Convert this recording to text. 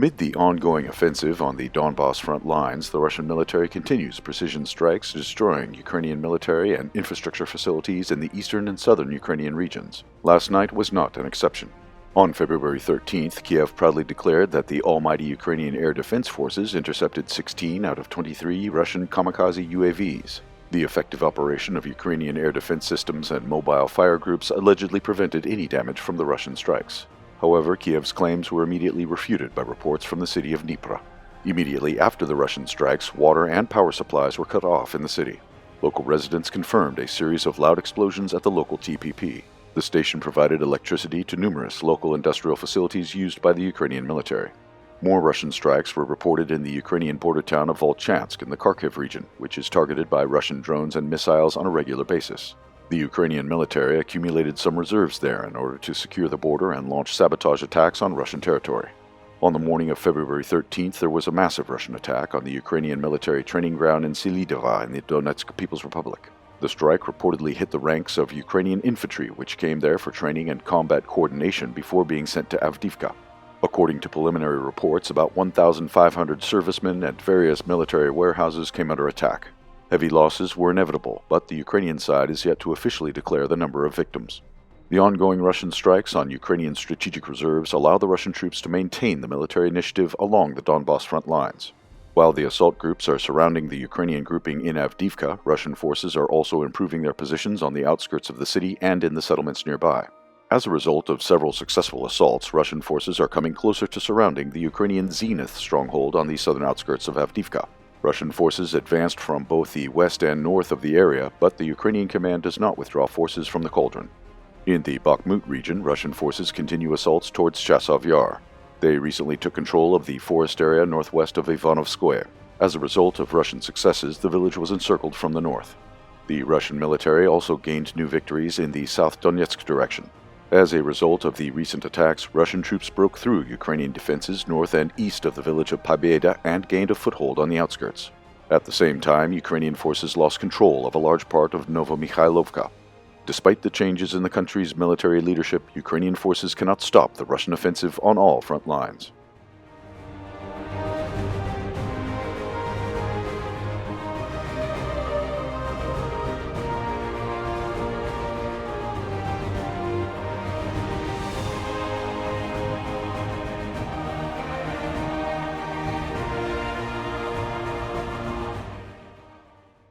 Amid the ongoing offensive on the Donbas front lines, the Russian military continues precision strikes, destroying Ukrainian military and infrastructure facilities in the eastern and southern Ukrainian regions. Last night was not an exception. On February 13th, Kiev proudly declared that the almighty Ukrainian Air Defense Forces intercepted 16 out of 23 Russian kamikaze UAVs. The effective operation of Ukrainian air defense systems and mobile fire groups allegedly prevented any damage from the Russian strikes. However, Kiev's claims were immediately refuted by reports from the city of Dnipro. Immediately after the Russian strikes, water and power supplies were cut off in the city. Local residents confirmed a series of loud explosions at the local TPP. The station provided electricity to numerous local industrial facilities used by the Ukrainian military. More Russian strikes were reported in the Ukrainian border town of Volchansk in the Kharkiv region, which is targeted by Russian drones and missiles on a regular basis. The Ukrainian military accumulated some reserves there in order to secure the border and launch sabotage attacks on Russian territory. On the morning of February 13th, there was a massive Russian attack on the Ukrainian military training ground in Selidova in the Donetsk People's Republic. The strike reportedly hit the ranks of Ukrainian infantry, which came there for training and combat coordination before being sent to Avdiivka. According to preliminary reports, about 1,500 servicemen and various military warehouses came under attack. Heavy losses were inevitable, but the Ukrainian side is yet to officially declare the number of victims. The ongoing Russian strikes on Ukrainian strategic reserves allow the Russian troops to maintain the military initiative along the Donbas front lines. While the assault groups are surrounding the Ukrainian grouping in Avdiivka, Russian forces are also improving their positions on the outskirts of the city and in the settlements nearby. As a result of several successful assaults, Russian forces are coming closer to surrounding the Ukrainian Zenith stronghold on the southern outskirts of Avdiivka. Russian forces advanced from both the west and north of the area, but the Ukrainian command does not withdraw forces from the cauldron. In the Bakhmut region, Russian forces continue assaults towards Chasov Yar. They recently took control of the forest area northwest of Ivanovskoye. As a result of Russian successes, the village was encircled from the north. The Russian military also gained new victories in the South Donetsk direction. As a result of the recent attacks, Russian troops broke through Ukrainian defenses north and east of the village of Pobieda and gained a foothold on the outskirts. At the same time, Ukrainian forces lost control of a large part of Novomikhailovka. Despite the changes in the country's military leadership, Ukrainian forces cannot stop the Russian offensive on all front lines.